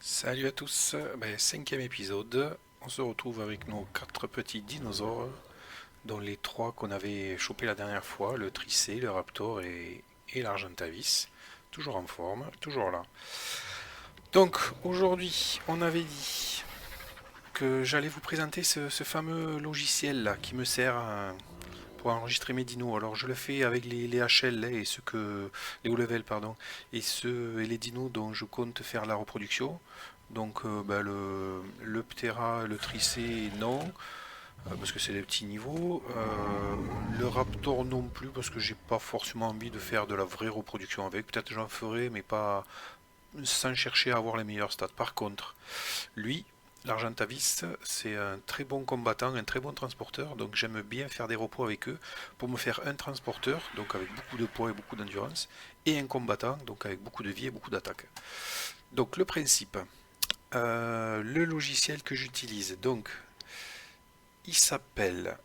Salut à tous, cinquième épisode. On se retrouve avec nos quatre petits dinosaures, dont les trois qu'on avait chopés la dernière fois, le Tricé, le Raptor et l'Argentavis. Toujours en forme, toujours là. Donc aujourd'hui, on avait dit que j'allais vous présenter ce fameux logiciel là qui me sert pour enregistrer mes dinos. Alors je le fais avec les HL là, et les O level pardon, et les dinos dont je compte faire la reproduction. Donc le Ptera, le Tricé, non, parce que c'est des petits niveaux. Le Raptor non plus, parce que j'ai pas forcément envie de faire de la vraie reproduction avec. Peut-être j'en ferai, mais pas sans chercher à avoir les meilleurs stats. Par contre, lui, l'Argentavis, c'est un très bon combattant, un très bon transporteur, donc j'aime bien faire des repos avec eux pour me faire un transporteur, donc avec beaucoup de poids et beaucoup d'endurance, et un combattant, donc avec beaucoup de vie et beaucoup d'attaque. Donc le principe, le logiciel que j'utilise, donc il s'appelle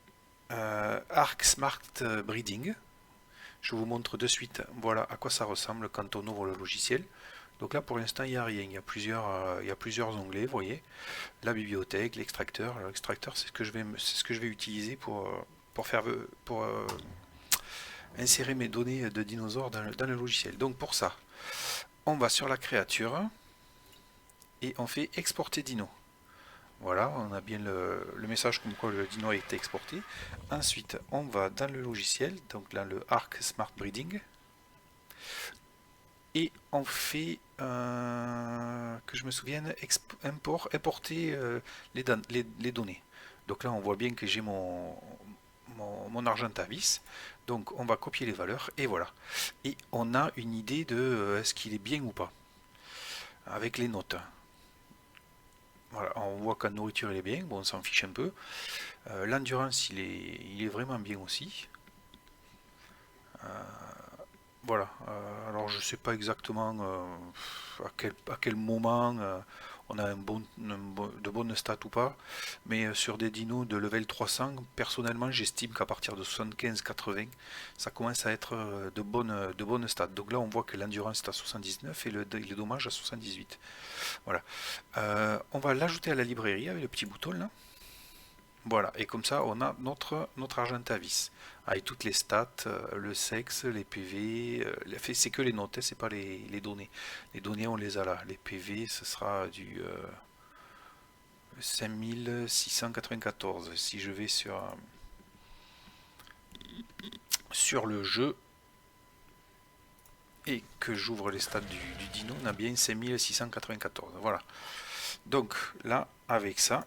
Arc Smart Breeding. Je vous montre de suite, voilà à quoi ça ressemble quand on ouvre le logiciel. Donc là pour l'instant il n'y a rien, il y a plusieurs onglets, vous voyez. La bibliothèque, l'extracteur. L'extracteur, c'est ce que je vais utiliser pour faire, pour insérer mes données de dinosaures dans le logiciel. Donc pour ça, on va sur la créature et on fait exporter dino. Voilà, on a bien le message comme quoi le dino a été exporté. Ensuite, on va dans le logiciel, donc dans le Arc Smart Breeding, et on fait, que je me souvienne, importer les données. Donc là, on voit bien que j'ai mon Argentavis. Donc on va copier les valeurs et voilà. Et on a une idée de est-ce qu'il est bien ou pas avec les notes. Voilà, on voit qu'en nourriture il est bien, bon on s'en fiche un peu. L'endurance il est vraiment bien aussi. Voilà, alors je sais pas exactement à quel moment on a de bonnes stats ou pas, mais sur des dinos de level 300, personnellement j'estime qu'à partir de 75-80, ça commence à être de bonnes stats. Donc là on voit que l'endurance est à 79 et le dommage à 78. Voilà. On va l'ajouter à la librairie avec le petit bouton là. Voilà, et comme ça, on a notre Argentavis, avec toutes les stats, le sexe, les PV, c'est que les notes, hein, c'est pas les données. Les données, on les a là. Les PV, ce sera du 5694. Si je vais sur le jeu et que j'ouvre les stats du dino, on a bien 5694. Voilà. Donc là, avec ça,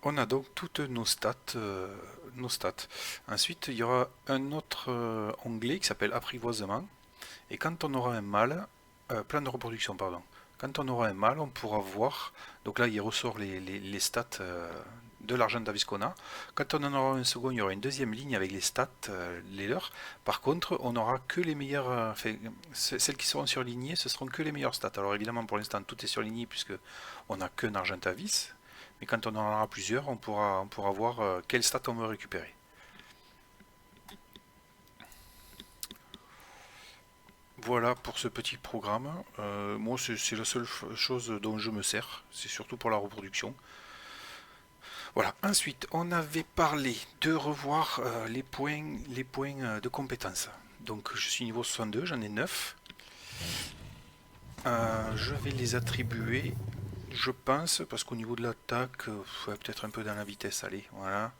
on a donc toutes nos stats, nos stats. Ensuite, il y aura un autre onglet qui s'appelle apprivoisement. Et quand on aura un mâle, plan de reproduction, pardon. Quand on aura un mâle, on pourra voir. Donc là, il ressort les stats de l'argent d'Aviscona. Quand on en aura un second, il y aura une deuxième ligne avec les stats, les leurs. Par contre, on n'aura que les meilleures. Enfin, celles qui seront surlignées, ce seront que les meilleures stats. Alors évidemment, pour l'instant, tout est surligné puisque on n'a qu'un Argentavis. Mais quand on en aura plusieurs, on pourra voir quelles stats on veut récupérer. Voilà pour ce petit programme. Moi, c'est la seule chose dont je me sers. C'est surtout pour la reproduction. Voilà. Ensuite, on avait parlé de revoir les points de compétences. Donc, je suis niveau 62, j'en ai 9. Je vais les attribuer, je pense, parce qu'au niveau de l'attaque, peut-être un peu dans la vitesse. Allez, voilà.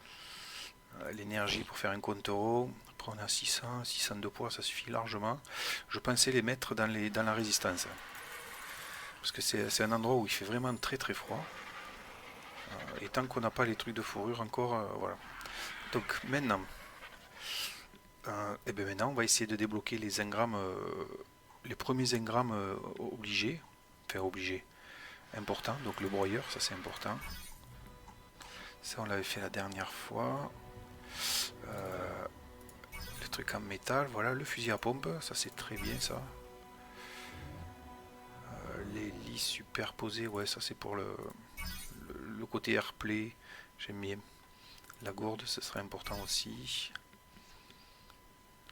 L'énergie pour faire un compte-euro. Après, on a 600 de poids, ça suffit largement. Je pensais les mettre dans la résistance. Parce que c'est un endroit où il fait vraiment très très froid. Et tant qu'on n'a pas les trucs de fourrure encore, voilà. Donc et ben maintenant, on va essayer de débloquer les engrammes, les premiers engrammes obligés. Enfin obligés, importants. Donc le broyeur, ça c'est important. Ça on l'avait fait la dernière fois. Le truc en métal, voilà. Le fusil à pompe, ça c'est très bien ça. Les lits superposés, ouais, ça c'est pour le côté airplay. J'aime bien. La gourde, ce serait important aussi.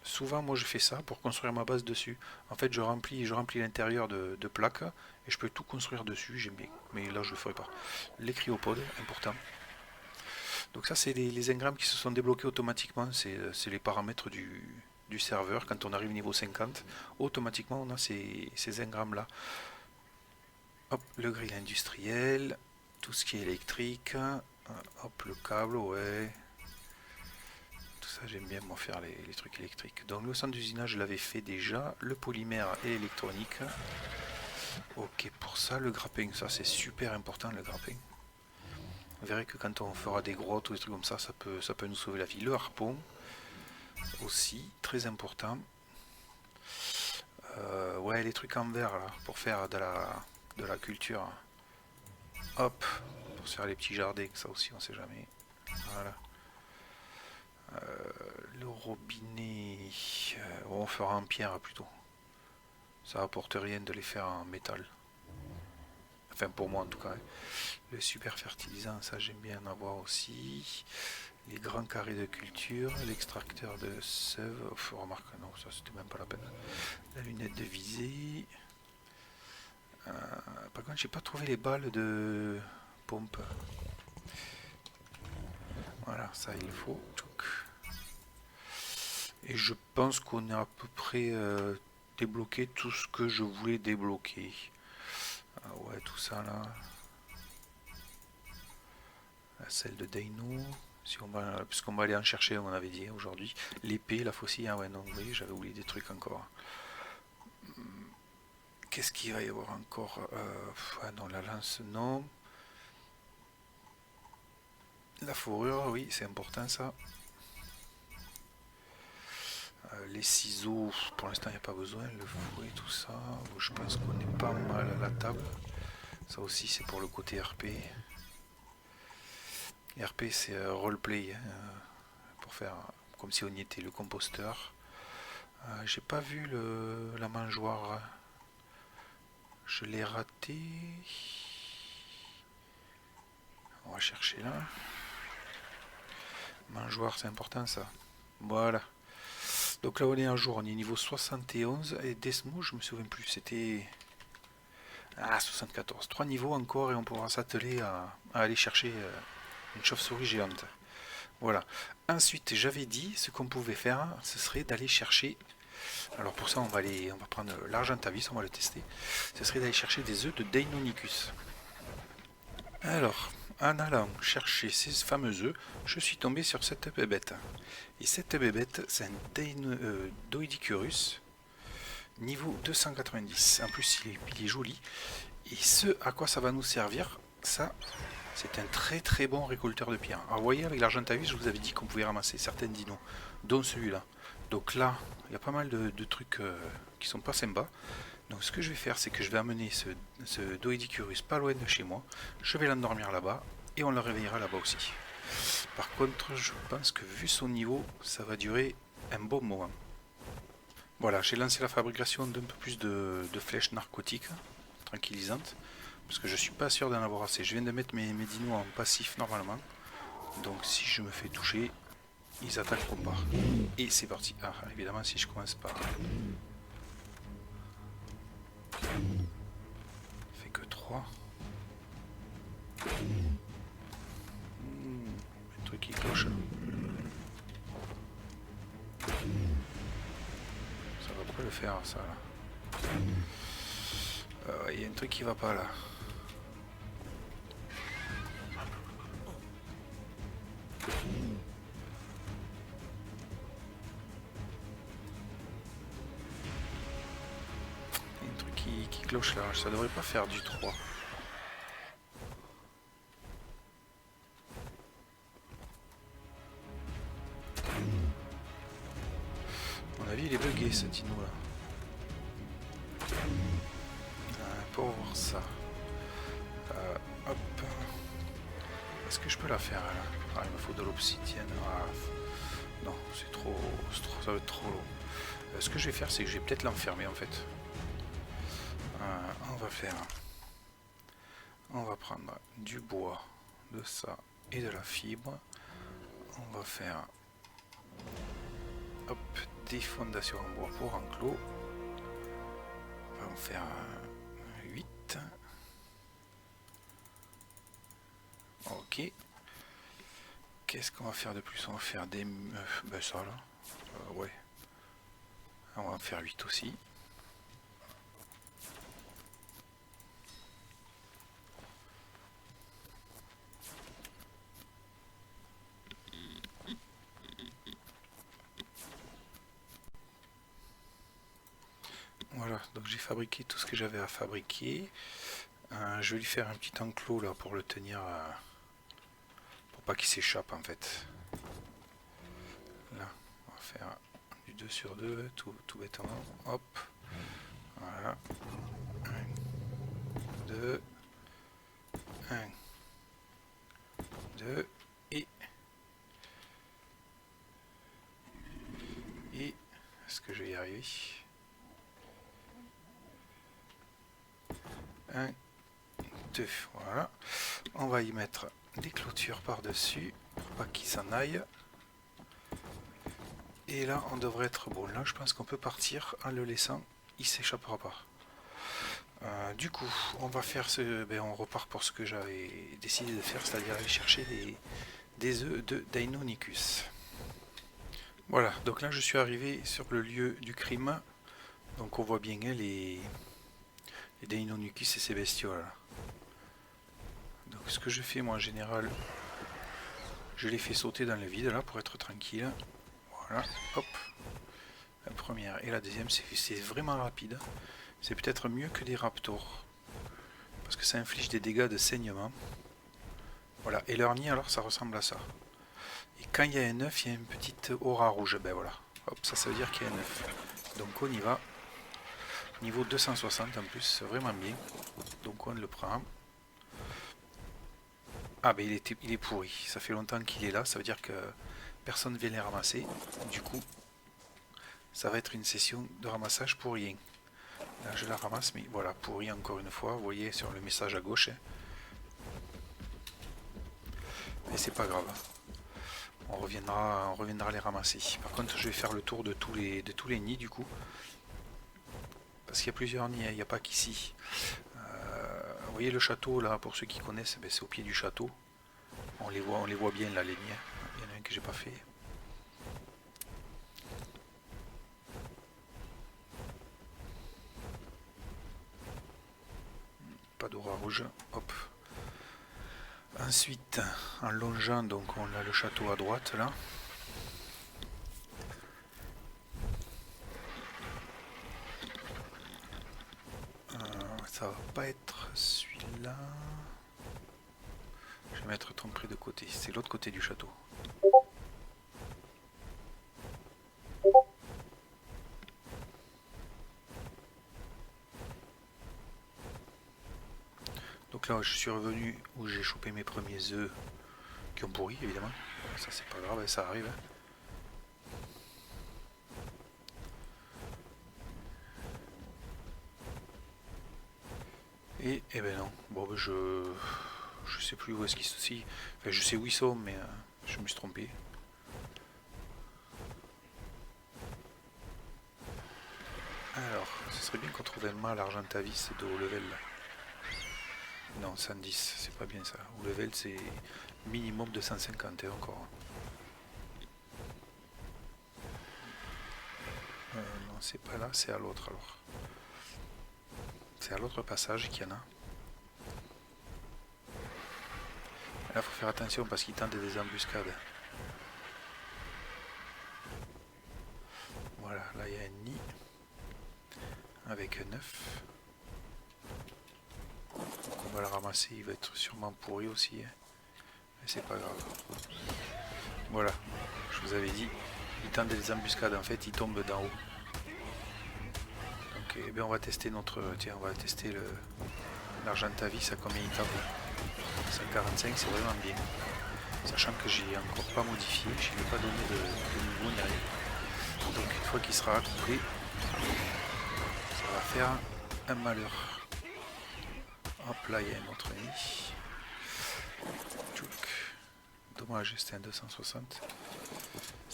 Souvent, moi, je fais ça pour construire ma base dessus. En fait, je remplis l'intérieur de plaques et je peux tout construire dessus. J'aime bien. Mais là, je le ferai pas. Les cryopodes, important. Donc ça, c'est les engrammes qui se sont débloqués automatiquement. C'est les paramètres du serveur. Quand on arrive niveau 50, automatiquement, on a ces engrammes-là. Hop, le grill industriel, tout ce qui est électrique. Hop, le câble, ouais. Tout ça, j'aime bien moi faire les trucs électriques. Donc le centre d'usinage, je l'avais fait déjà. Le polymère et l'électronique. Ok, pour ça, le grappin, ça c'est super important, le grappin. Vous verrez que quand on fera des grottes ou des trucs comme ça peut nous sauver la vie. Le harpon, aussi, très important. Ouais, les trucs en verre, là, pour faire de la culture. Hop, pour se faire les petits jardins, ça aussi, on sait jamais. Voilà. Le robinet, on fera en pierre plutôt. Ça apporte rien de les faire en métal. Enfin, pour moi en tout cas. Hein. Le super fertilisant, ça j'aime bien en avoir aussi. Les grands carrés de culture, l'extracteur de sève. Remarque, non, ça c'était même pas la peine. La lunette de visée. Par contre, j'ai pas trouvé les balles de pompe. Voilà, ça il faut. Et je pense qu'on a à peu près débloqué tout ce que je voulais débloquer. Ah ouais, tout ça là. La selle de Daino. Si on va, puisqu'on va aller en chercher, on avait dit aujourd'hui. L'épée, la faucille, ah ouais, non, oui, j'avais oublié des trucs encore. Qu'est-ce qu'il va y avoir encore ah non, la lance, non. La fourrure, oui, c'est important ça. Les ciseaux, pour l'instant, il n'y a pas besoin. Le fouet, tout ça. Je pense qu'on est pas mal à la table. Ça aussi, c'est pour le côté RP. RP, c'est roleplay. Pour faire comme si on y était, le composteur. J'ai pas vu la mangeoire. Je l'ai raté. On va chercher là. Mangeoire, c'est important ça. Voilà. Donc là on est un jour, on est niveau 71 et Desmo, je me souviens plus, c'était 74. 3 niveaux encore et on pourra s'atteler à aller chercher une chauve-souris géante. Voilà. Ensuite, j'avais dit ce qu'on pouvait faire, ce serait d'aller chercher. Alors pour ça, on va prendre l'Argentavis, on va le tester. Ce serait d'aller chercher des œufs de Deinonychus. Alors, en allant chercher ces fameux œufs, je suis tombé sur cette bébête. Et cette bébête, c'est un Doedicurus, niveau 290. En plus, il est joli. Et ce à quoi ça va nous servir, ça, c'est un très très bon récolteur de pierres. Alors vous voyez, avec l'Argentavis, je vous avais dit qu'on pouvait ramasser certaines dinos, dont celui-là. Donc là, il y a pas mal de trucs qui sont pas sympas. Donc ce que je vais faire, c'est que je vais amener ce Doedicurus pas loin de chez moi. Je vais l'endormir là-bas et on le réveillera là-bas aussi. Par contre, je pense que vu son niveau, ça va durer un bon moment. Voilà, j'ai lancé la fabrication d'un peu plus de flèches narcotiques, tranquillisantes, parce que je suis pas sûr d'en avoir assez. Je viens de mettre mes dinos en passif normalement, donc si je me fais toucher, ils attaquent au combat. Et c'est parti. Ah, évidemment, si je commence par... Fait que 3. Un truc qui cloche. Ça va pas le faire ça là. Il y a un truc qui va pas là. Il y a un truc qui cloche là. Ça devrait pas faire du 3. À mon avis, il est bugué ce dino là. Pour voir ça. Hop. Est-ce que je peux la faire là? Ah, il me faut de l'obsidienne. Ah, non, c'est trop, ça va être trop long. Ce que je vais faire, c'est que je vais peut-être l'enfermer en fait. On va faire. On va prendre du bois, de ça et de la fibre. On va faire. Hop, des fondations en bois pour enclos. On va en faire 8. Ok. Qu'est-ce qu'on va faire de plus? On va faire des... ben ça là. Ouais. On va en faire 8 aussi. Voilà, donc j'ai fabriqué tout ce que j'avais à fabriquer. Je vais lui faire un petit enclos là pour le tenir, pour pas qu'il s'échappe en fait. Là, on va faire du 2 sur 2, tout bêtement. Hop, voilà. 1, 2, 1, 2, et est-ce que je vais y arriver? 1, 2, voilà. On va y mettre des clôtures par-dessus, pour pas qu'il s'en aille. Et là, on devrait être bon. Là, je pense qu'on peut partir en le laissant. Il s'échappera pas. Du coup, on va faire ce... Ben, on repart pour ce que j'avais décidé de faire, c'est-à-dire aller chercher des œufs de Deinonychus. Voilà, donc là, je suis arrivé sur le lieu du crime. Donc on voit bien les Deinonychus et ces bestioles. Donc ce que je fais, moi, en général, je les fais sauter dans le vide, là, pour être tranquille. Voilà, hop. La première et la deuxième, c'est vraiment rapide. C'est peut-être mieux que des raptors. Parce que ça inflige des dégâts de saignement. Voilà, et leur nid, alors, ça ressemble à ça. Et quand il y a un œuf, il y a une petite aura rouge. Ben voilà, hop, ça veut dire qu'il y a un œuf. Donc on y va. Niveau 260 en plus, c'est vraiment bien. Donc on le prend. Ah ben il est pourri. Ça fait longtemps qu'il est là, ça veut dire que personne ne vient les ramasser. Du coup, ça va être une session de ramassage pour rien. Là je la ramasse, mais voilà, pourri encore une fois. Vous voyez sur le message à gauche. Hein. Mais c'est pas grave. On reviendra les ramasser. Par contre, je vais faire le tour de tous les nids du coup. Parce qu'il y a plusieurs nids, hein. Il n'y a pas qu'ici. Vous voyez le château là, pour ceux qui connaissent, ben, c'est au pied du château. On les voit bien là, les nids. Il y en a un que j'ai pas fait. Pas d'aura rouge. Hop. Ensuite, en longeant, donc on a le château à droite là. Ça va pas être celui-là. Je vais mettre ton prix de côté. C'est l'autre côté du château. Donc là, je suis revenu où j'ai chopé mes premiers œufs qui ont pourri, évidemment. Ça, c'est pas grave, ça arrive. Hein. Et eh ben non. Bon, ben je sais plus où est-ce qu'ils sont. Enfin, je sais où ils sont, mais je me suis trompé. Alors, ce serait bien qu'on trouve un mâle Argentavis de haut level. Non, 110, c'est pas bien ça. Haut level, c'est minimum de 150 et encore. Non, c'est pas là, c'est à l'autre alors. C'est à l'autre passage qu'il y en a. Là, il faut faire attention parce qu'ils tentent des embuscades. Voilà, là il y a un nid avec un œuf. Donc on va le ramasser, il va être sûrement pourri aussi. Hein. Mais c'est pas grave. Voilà, je vous avais dit, ils tentent des embuscades, en fait, ils tombent d'en haut. Donc eh bien, on va tester tiens, on va tester l'Argentavis à combien il tape. 145, c'est vraiment bien. Sachant que j'ai encore pas modifié, je ne lui ai pas donné de niveau ni rien. Donc une fois qu'il sera accouplé, ça va faire un malheur. Hop là, il y a un autre nid. Dommage, c'était un 260.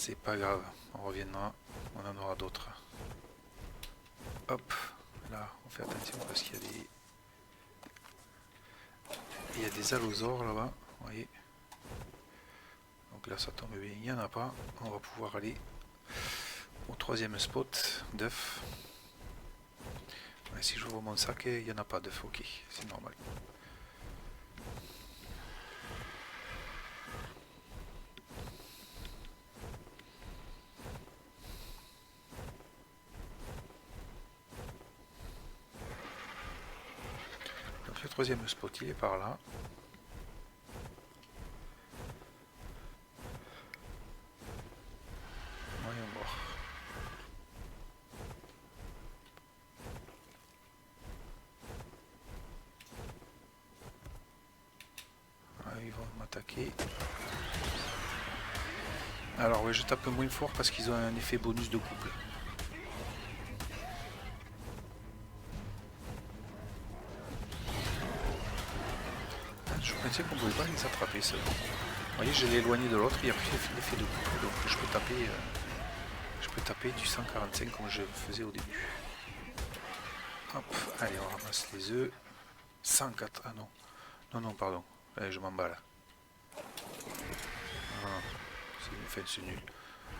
C'est pas grave, on reviendra, on en aura d'autres. Hop, là on fait attention parce qu'il y a des... Il y a des allosaures là-bas, vous voyez. Donc là ça tombe bien, il n'y en a pas. On va pouvoir aller au troisième spot d'œufs. Ouais, si j'ouvre mon sac, il n'y en a pas d'œufs, ok, c'est normal. Donc le troisième spot il est par là. Voyons voir. Ah, ils vont m'attaquer. Alors oui, je tape moins fort parce qu'ils ont un effet bonus de couple. Je pensais qu'on ne pouvait pas les attraper ceux-là. Vous voyez, je l'ai éloigné de l'autre, il n'y a plus l'effet de couple, donc je peux taper du 145 comme je faisais au début. Hop, allez, on ramasse les œufs. 104, ah non. Non, non, pardon. Allez, je m'emballe. Ah, c'est nul.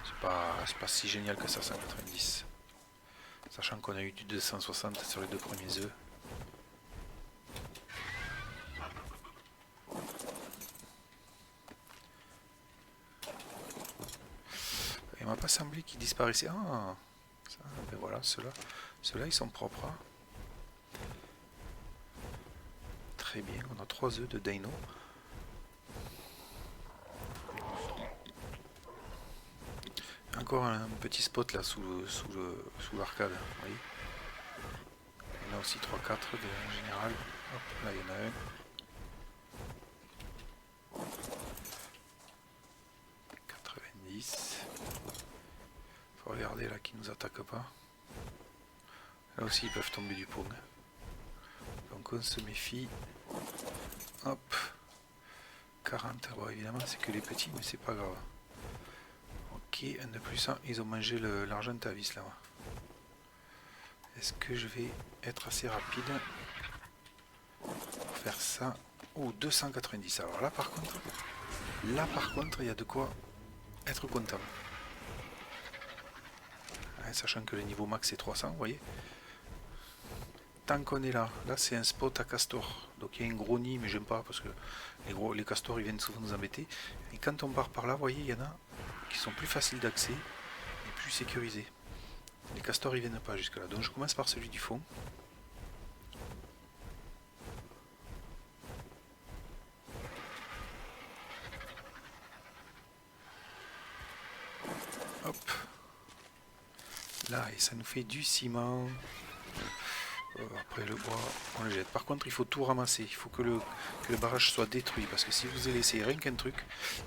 C'est pas si génial que ça, 190. Sachant qu'on a eu du 260 sur les deux premiers œufs. Il m'a pas semblé qu'ils disparaissaient. Ah, ça, ben voilà, ceux-là, ils sont propres. Hein. Très bien, on a 3 œufs de Dino. Encore un petit spot là sous l'arcade, vous voyez. Il y en a aussi 3-4 en général. Hop, là il y en a un. 90. Faut regarder là qu'ils nous attaquent pas. Là aussi ils peuvent tomber du pont. Donc on se méfie. Hop. 40. Bon, évidemment c'est que les petits mais c'est pas grave. Ok, un de plus 1. Ils ont mangé l'argent de Tavis là-bas. Est-ce que je vais être assez rapide pour faire ça? Oh, 290. Alors là par contre il y a de quoi être content. Ouais, sachant que le niveau max est 300, vous voyez. Tant qu'on est là, là c'est un spot à castor. Donc il y a un gros nid, mais j'aime pas parce que les castors ils viennent souvent nous embêter. Et quand on part par là, vous voyez, il y en a qui sont plus faciles d'accès et plus sécurisés. Les castors ils viennent pas jusque là. Donc je commence par celui du fond. Hop. Là, et ça nous fait du ciment. Après le bois, on le jette. Par contre, il faut tout ramasser. Il faut que le barrage soit détruit. Parce que si vous laissez rien qu'un truc,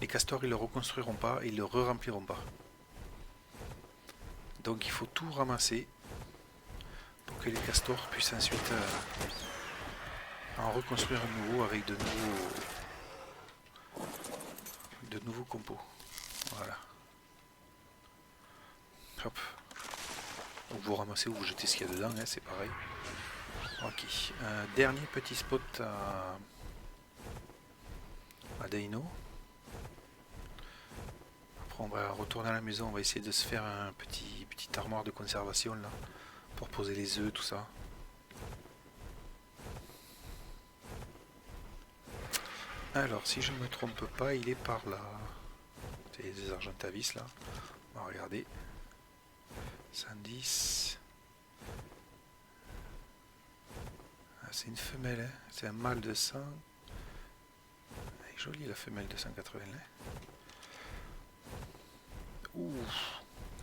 les castors ils le reconstruiront pas et ils le re-rempliront pas. Donc il faut tout ramasser pour que les castors puissent ensuite en reconstruire un nouveau avec de nouveaux compos. Voilà. Hop. Donc vous ramassez ou vous jetez ce qu'il y a dedans, hein, c'est pareil. Ok. Dernier petit spot à Dino. Après on va retourner à la maison, on va essayer de se faire un petite armoire de conservation là. Pour poser les œufs, tout ça. Alors, si je ne me trompe pas, il est par là. C'est des Argentavis là. On va regarder. 110. Ah, c'est une femelle, hein. C'est un mâle de 100. Elle est jolie la femelle de 180 là. Ouh.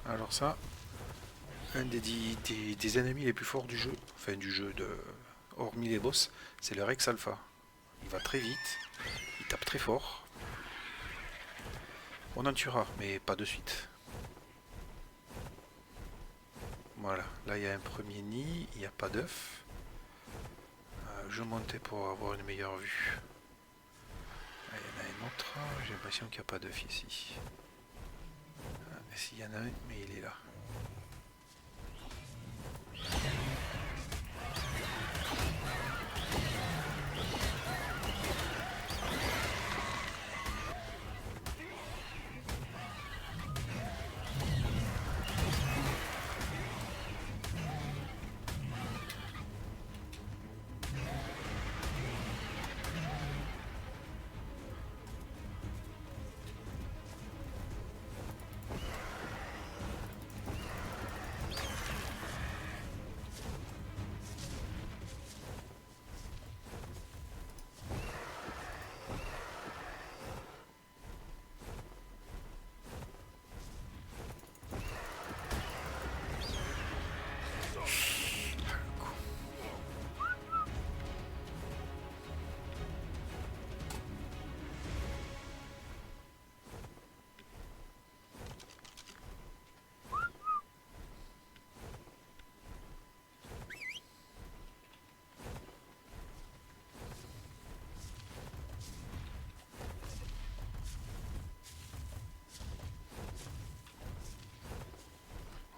Alors ça, un des ennemis les plus forts du jeu, enfin du jeu hormis les boss, c'est le Rex Alpha. Il va très vite, il tape très fort. On en tuera, mais pas de suite. Voilà, là il y a un premier nid, il n'y a pas d'œuf. Je montais pour avoir une meilleure vue. Là, il y en a un autre, j'ai l'impression qu'il n'y a pas d'œuf ici. S'il y en a un, mais il est là.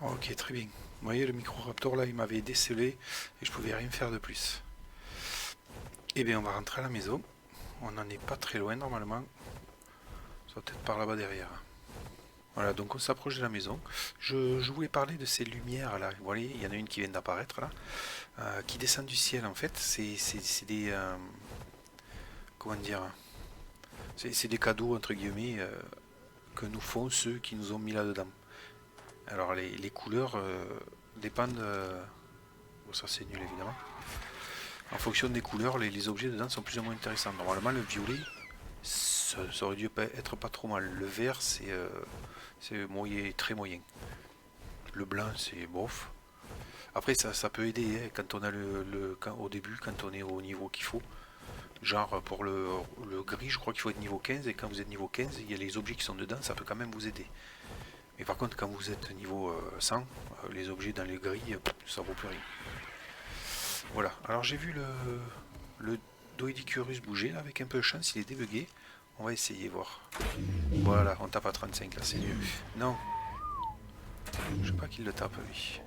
Ok, très bien. Vous voyez, le Microraptor là, il m'avait décelé et je pouvais rien faire de plus. Eh bien, on va rentrer à la maison. On n'en est pas très loin normalement. Ça va peut-être par là-bas derrière. Voilà, donc on s'approche de la maison. Je voulais parler de ces lumières là. Vous voyez, il y en a une qui vient d'apparaître là, qui descend du ciel en fait. C'est des. Comment dire? C'est des cadeaux entre guillemets que nous font ceux qui nous ont mis là-dedans. Alors les couleurs dépendent. Bon, ça c'est nul évidemment. En fonction des couleurs, les objets dedans sont plus ou moins intéressants. Normalement, le violet, ça aurait dû être pas trop mal. Le vert, c'est moyen, très moyen. Le blanc, c'est bof. Après, ça peut aider hein, quand on a au début, quand on est au niveau qu'il faut. Genre pour le gris, je crois qu'il faut être niveau 15. Et quand vous êtes niveau 15, il y a les objets qui sont dedans, ça peut quand même vous aider. Mais par contre, quand vous êtes niveau 100, les objets dans les grilles, ça vaut plus rien. Voilà, alors j'ai vu le Doedicurus bouger là, avec un peu de chance, il est débugué. On va essayer voir. Voilà, on tape à 35 là, c'est mieux. Non, je sais pas qu'il le tape lui.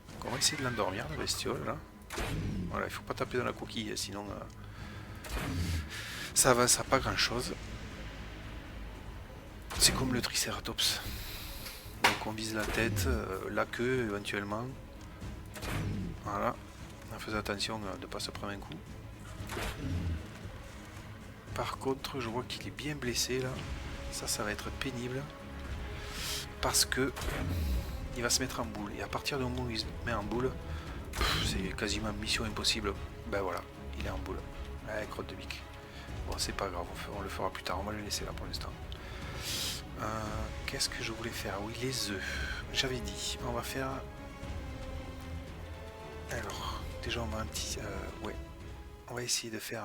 Donc, on va essayer de l'endormir la bestiole là. Voilà, il faut pas taper dans la coquille, sinon ça va, ça pas grand chose. C'est comme le Triceratops. Donc on vise la tête, la queue éventuellement. Voilà, en faisant attention de ne pas se prendre un coup. Par contre, je vois qu'il est bien blessé là. Ça va être pénible. Parce que il va se mettre en boule. Et à partir du moment où il se met en boule, c'est quasiment mission impossible. Ben voilà, il est en boule. Ouais, crotte de bique. Bon, c'est pas grave, on le fera plus tard. On va le laisser là pour l'instant. Qu'est-ce que je voulais faire? Oui, les œufs. J'avais dit, on va faire. Alors, déjà, on va un petit. Ouais, on va essayer de faire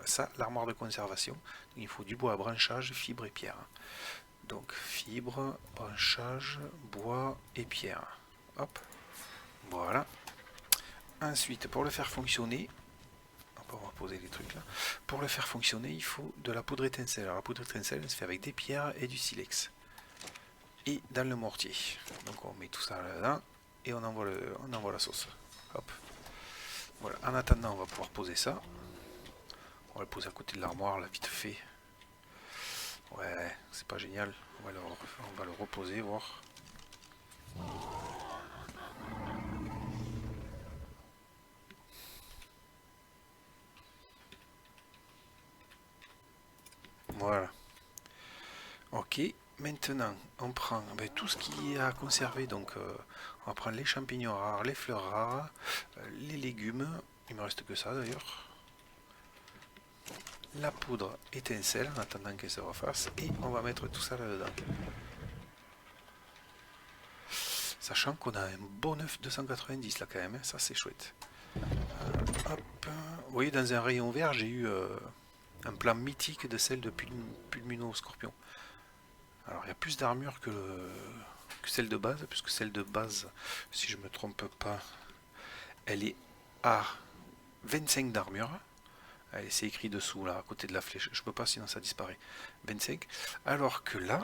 ça, l'armoire de conservation. Il faut du bois, branchage, fibre et pierre. Donc fibre, branchage, bois et pierre. Hop, voilà. Ensuite, pour le faire fonctionner, on va poser les trucs là. Pour le faire fonctionner, il faut de la poudre étincelle. Alors la poudre étincelle, elle se fait avec des pierres et du silex. Et dans le mortier. Donc on met tout ça là-dedans et on envoie la sauce. Hop. Voilà. En attendant, on va pouvoir poser ça. On va le poser à côté de l'armoire, là, vite fait. Ouais, c'est pas génial. On va le reposer, voir. Voilà. Ok, maintenant on prend tout ce qui est à conserver. Donc on va prendre les champignons rares, les fleurs rares, les légumes. Il me reste que ça d'ailleurs. La poudre étincelle en attendant qu'elle se refasse. Et on va mettre tout ça là-dedans. Sachant qu'on a un bon œuf 290 là quand même, hein, ça c'est chouette. Hop. Vous voyez, dans un rayon vert, j'ai eu un plan mythique de celle de Pulmino Scorpion. Alors il y a plus d'armure que celle de base, puisque celle de base, si je me trompe pas, elle est à 25 d'armure. Allez, c'est écrit dessous, là, à côté de la flèche. Je peux pas, sinon ça disparaît. 25. Alors que là,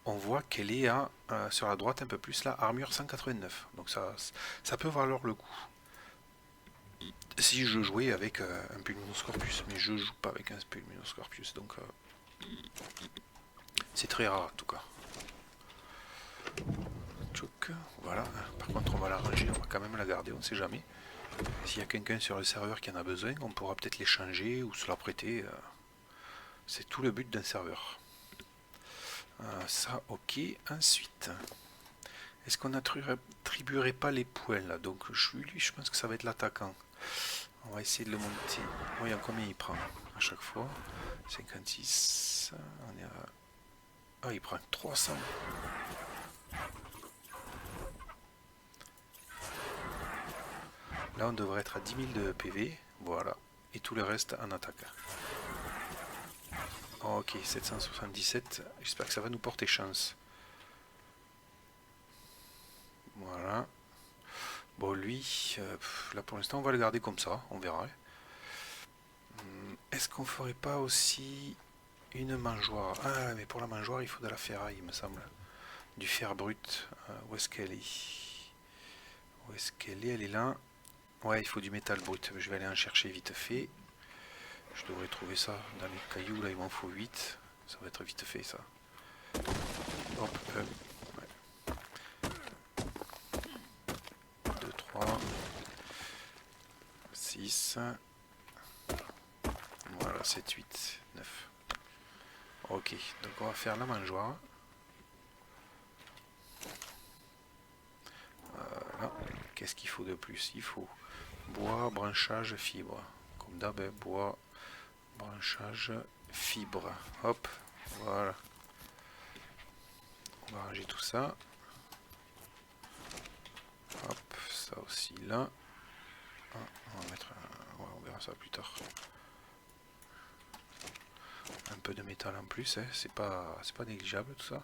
on voit qu'elle est à, sur la droite un peu plus, là, armure 189. Donc ça peut valoir le coup. Si je jouais avec un Pulminus Corpus, mais je joue pas avec un Pulminus Corpus, donc c'est très rare en tout cas. Tchouk, voilà. Par contre, on va la ranger, on va quand même la garder, on ne sait jamais. S'il y a quelqu'un sur le serveur qui en a besoin, on pourra peut-être l'échanger ou se la prêter. C'est tout le but d'un serveur. Ça, ok. Ensuite, est-ce qu'on n'attribuerait pas les points là? Donc, lui, je pense que ça va être l'attaquant. On va essayer de le monter. Voyons combien il prend à chaque fois. 56. On est à... Ah, il prend 300. Là, on devrait être à 10 000 de PV. Voilà. Et tout le reste en attaque. Ok, 777. J'espère que ça va nous porter chance. Voilà. Bon, lui, là pour l'instant, on va le garder comme ça. On verra. Est-ce qu'on ferait pas aussi une mangeoire? Ah, mais pour la mangeoire, il faut de la ferraille, il me semble. Du fer brut. Où est-ce qu'elle est? Où est-ce qu'elle est? Elle est là. Ouais, il faut du métal brut. Je vais aller en chercher vite fait. Je devrais trouver ça dans les cailloux. Là, il m'en faut 8. Ça va être vite fait, ça. Hop, ouais. 2, 3, 6. Voilà, 7, 8, 9. Ok, donc on va faire la mangeoire. Voilà. Qu'est-ce qu'il faut de plus? Il faut bois, branchage, fibre. Comme d'hab, bois, branchage, fibre. Hop, voilà. On va ranger tout ça. Hop, ça aussi là. On va mettre ouais, on verra ça plus tard. Un peu de métal en plus, hein. C'est pas négligeable tout ça.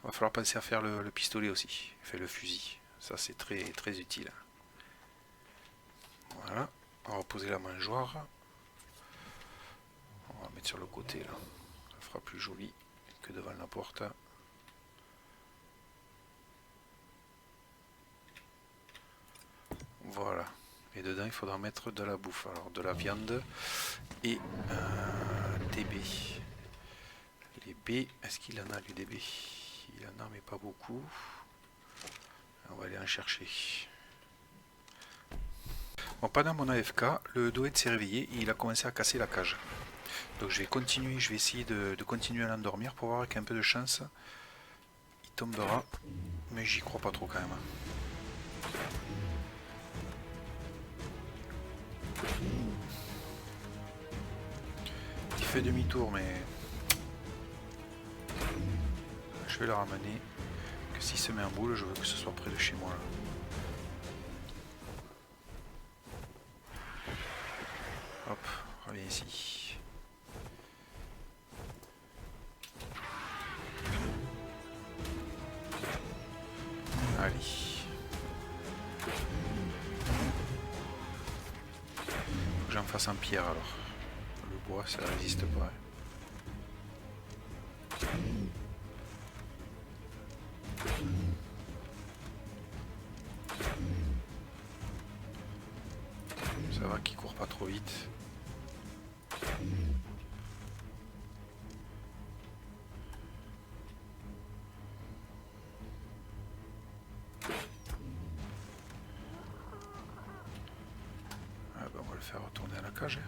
Il va falloir penser à faire le pistolet aussi, fait le fusil. Ça c'est très utile. Voilà, on va poser la mangeoire. On va mettre sur le côté là. Ça fera plus joli que devant la porte. Voilà. Et dedans il faudra mettre de la bouffe. Alors de la viande et des baies. Les baies, est-ce qu'il en a lui des baies? Il en a mais pas beaucoup. On va aller en chercher. Bon, pendant mon AFK, le Doed s'est réveillé et il a commencé à casser la cage. Donc je vais continuer, je vais essayer de continuer à l'endormir pour voir avec un peu de chance. Il tombera, mais j'y crois pas trop quand même. Il fait demi-tour, mais je vais le ramener. Que s'il se met en boule, je veux que ce soit près de chez moi. Là. Hop, reviens ici. Allez. Faut que j'en fasse en pierre alors. Le bois, ça résiste pas. Ça va qu'il court pas trop vite. Ah ben on va le faire retourner à la cage.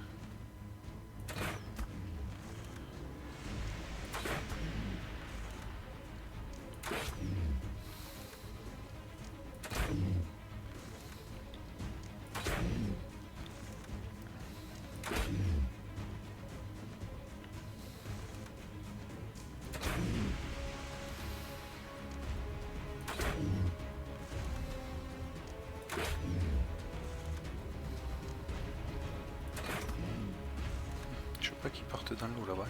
Je veux pas qu'ils partent dans l'eau là-bas.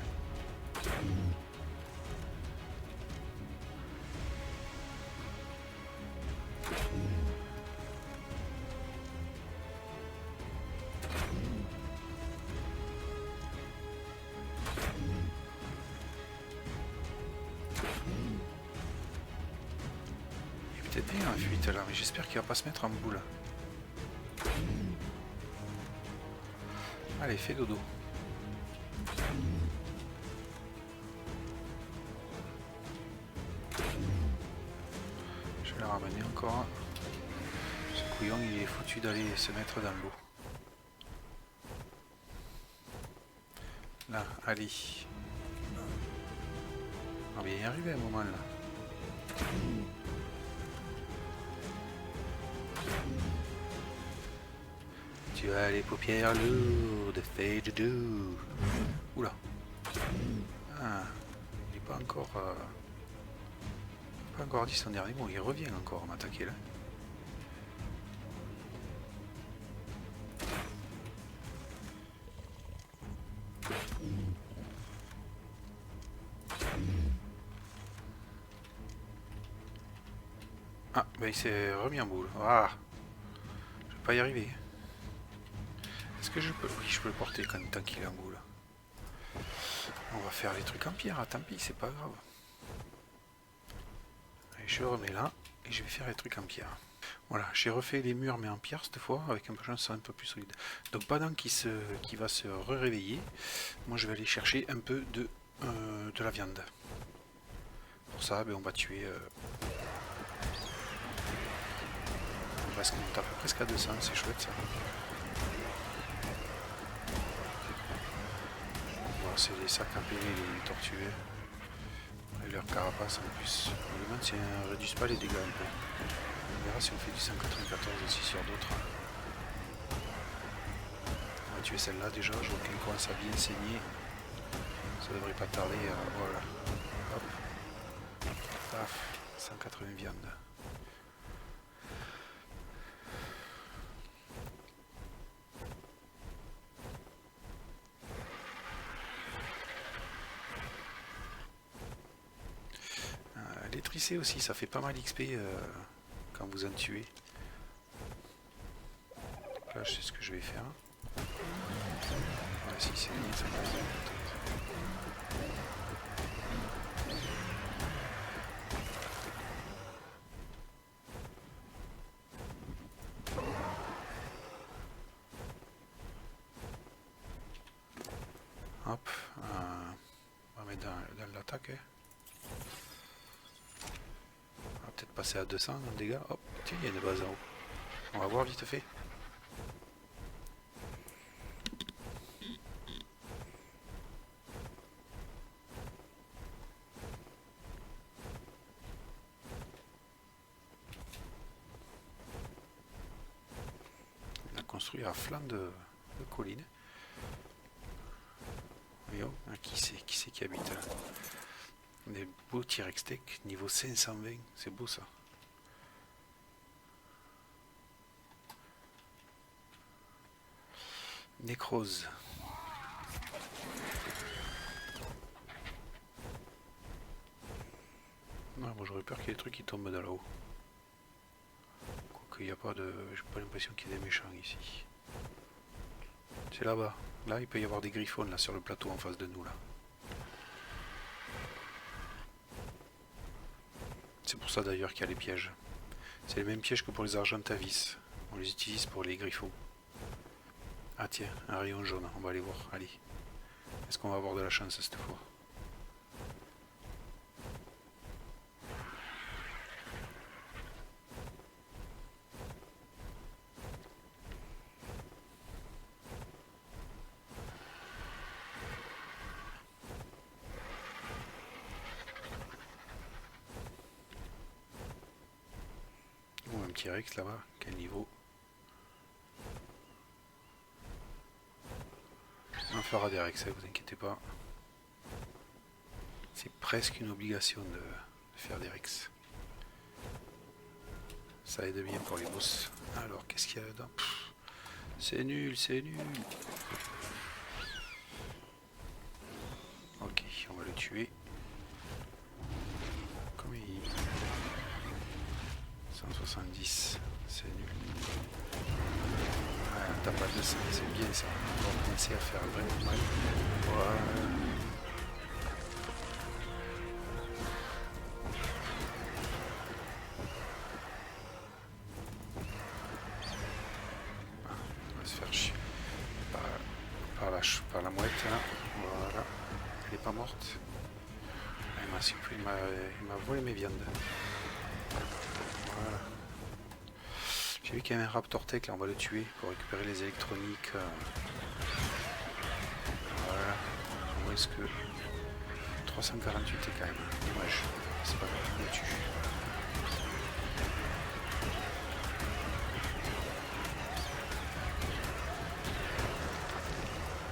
peut-être bien la fuite là, mais j'espère qu'il va pas se mettre en boule. Allez, fais dodo. Je vais la ramener encore. Ce couillon, il est foutu d'aller se mettre dans l'eau. Là, allez. On va y arriver à un moment là. Tu as les paupières lourdes, fais dodo. Oula. Ah, il n'est pas encore... pas encore dit son dernier mot, il revient encore m'attaquer là. Ah, bah il s'est remis en boule. Ah, je vais pas y arriver. Est-ce que je peux... Oui, je peux le porter tant qu'il est en boule. On va faire les trucs en pierre, tant pis, c'est pas grave. Allez, je le remets là, et je vais faire les trucs en pierre. Voilà, j'ai refait les murs mais en pierre cette fois, avec un peu plus solide. Donc pendant qu'il va se réveiller, moi je vais aller chercher un peu de la viande. Pour ça, ben, on va tuer... parce qu'on tape presque à 200, c'est chouette ça. Voilà, c'est les sacs à peler, les tortues. Et leur carapace en plus. Je me demande si on ne réduise pas les dégâts un peu. On verra si on fait du 194 aussi sur d'autres. On va tuer celle-là déjà, je vois qu'elle commence à bien saigner. Ça devrait pas tarder. Voilà. Hop. Paf. 180 viandes. Les tricés aussi, ça fait pas mal XP quand vous en tuez. Là, je sais ce que je vais faire. Voilà, si c'est bien, ça va. Hop, on va mettre dans l'attaque. On va peut-être passer à 200 dans le dégât. Hop, tiens, il y a une base en haut. On va voir vite fait. On a construit à flanc de colline. Voyons, qui c'est qui habite là? Des beaux T-Rex Tech, niveau 520, c'est beau ça. Nécrose. Non, moi j'aurais peur qu'il y ait des trucs qui tombent de là-haut. Quoique il n'y a pas de... J'ai pas l'impression qu'il y ait des méchants ici. C'est là-bas. Là, il peut y avoir des griffons là sur le plateau en face de nous là. C'est pour ça d'ailleurs qu'il y a les pièges. C'est les mêmes pièges que pour les Argentavis. On les utilise pour les griffons. Ah tiens, un rayon jaune, on va aller voir. Allez. Est-ce qu'on va avoir de la chance cette fois? Ou un petit Rex là-bas, quel niveau? On fera des Rex, vous inquiétez pas. C'est presque une obligation de faire des Rex. Ça aide bien pour les boss. Alors, qu'est-ce qu'il y a dedans? C'est nul, c'est nul. Ok, on va le tuer. Combien il... 170, c'est nul. Ah, t'as pas de ça, c'est bien ça. On va commencer à faire vraiment mal. Voilà. morte. Il m'a volé mes viandes. Voilà. J'ai vu qu'il y avait un Raptor Tech, là on va le tuer pour récupérer les électroniques. Voilà. Où est-ce que... 348 est quand même dommage. C'est pas grave, on le tue.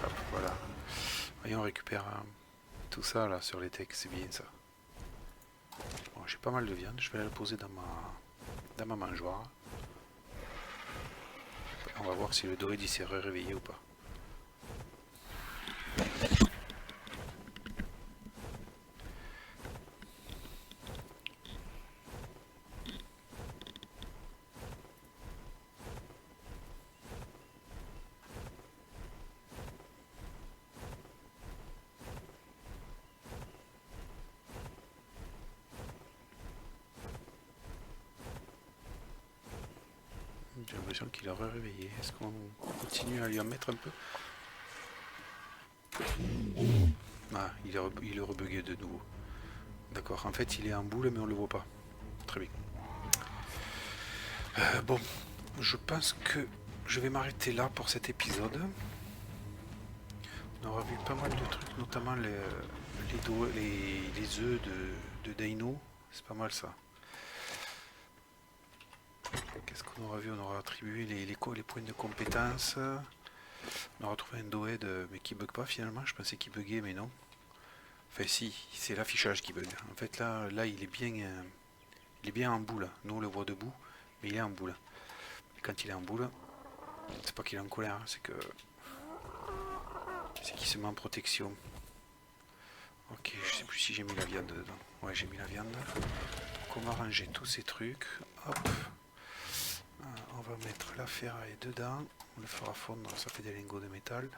Hop, voilà. Voyons, on récupère tout ça là sur les techs, c'est bien ça. Bon, j'ai pas mal de viande, je vais la poser dans ma mangeoire. On va voir si le doré s'est réveillé ou pas. J'ai l'impression qu'il aurait réveillé. Est-ce qu'on continue à lui en mettre un peu? Ah, il est rebugué de nouveau. D'accord, en fait il est en boule mais on le voit pas. Très bien. Bon, je pense que je vais m'arrêter là pour cet épisode. On aura vu pas mal de trucs, notamment les œufs de Dino. C'est pas mal ça. Qu'est-ce qu'on aura vu? On aura attribué les points de compétences. On aura trouvé un Doed mais qui bug pas finalement. Je pensais qu'il buguait mais non. Enfin si, c'est l'affichage qui bug. En fait là il est bien en boule. Nous on le voit debout, mais il est en boule. Et quand il est en boule, c'est pas qu'il est en colère, c'est qu'il se met en protection. Ok, je sais plus si j'ai mis la viande dedans. Ouais, j'ai mis la viande. Donc on va ranger tous ces trucs. Hop. On va mettre la ferraille dedans. On le fera fondre, ça fait des lingots de métal.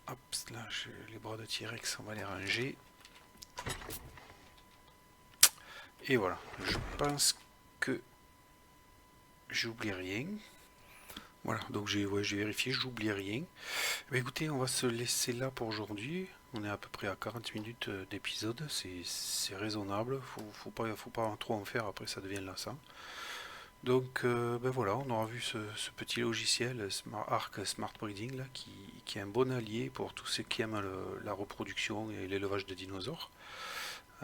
Hop, là, les bras de T-Rex, on va les ranger. Et voilà, je pense que j'oublie rien. Voilà, donc j'ai vérifié, j'oublie rien. Mais écoutez, on va se laisser là pour aujourd'hui. On est à peu près à 40 minutes d'épisode, c'est raisonnable. Faut pas trop en faire, après ça devient lassant. Donc ben voilà, on aura vu ce petit logiciel Arc Smart Breeding là, qui est un bon allié pour tous ceux qui aiment la reproduction et l'élevage de dinosaures.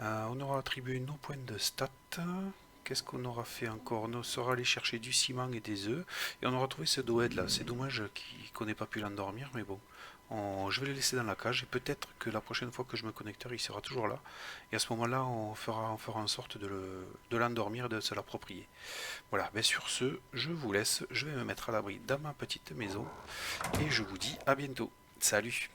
On aura attribué nos points de stats. Qu'est-ce qu'on aura fait encore? On sera allé chercher du ciment et des œufs. Et on aura trouvé ce Doed là. C'est dommage qu'on n'ait pas pu l'endormir, mais bon. Je vais le laisser dans la cage et peut-être que la prochaine fois que je me connecterai, il sera toujours là. Et à ce moment-là, on fera en sorte de l'endormir et de se l'approprier. Voilà, ben sur ce, je vous laisse. Je vais me mettre à l'abri dans ma petite maison. Et je vous dis à bientôt. Salut!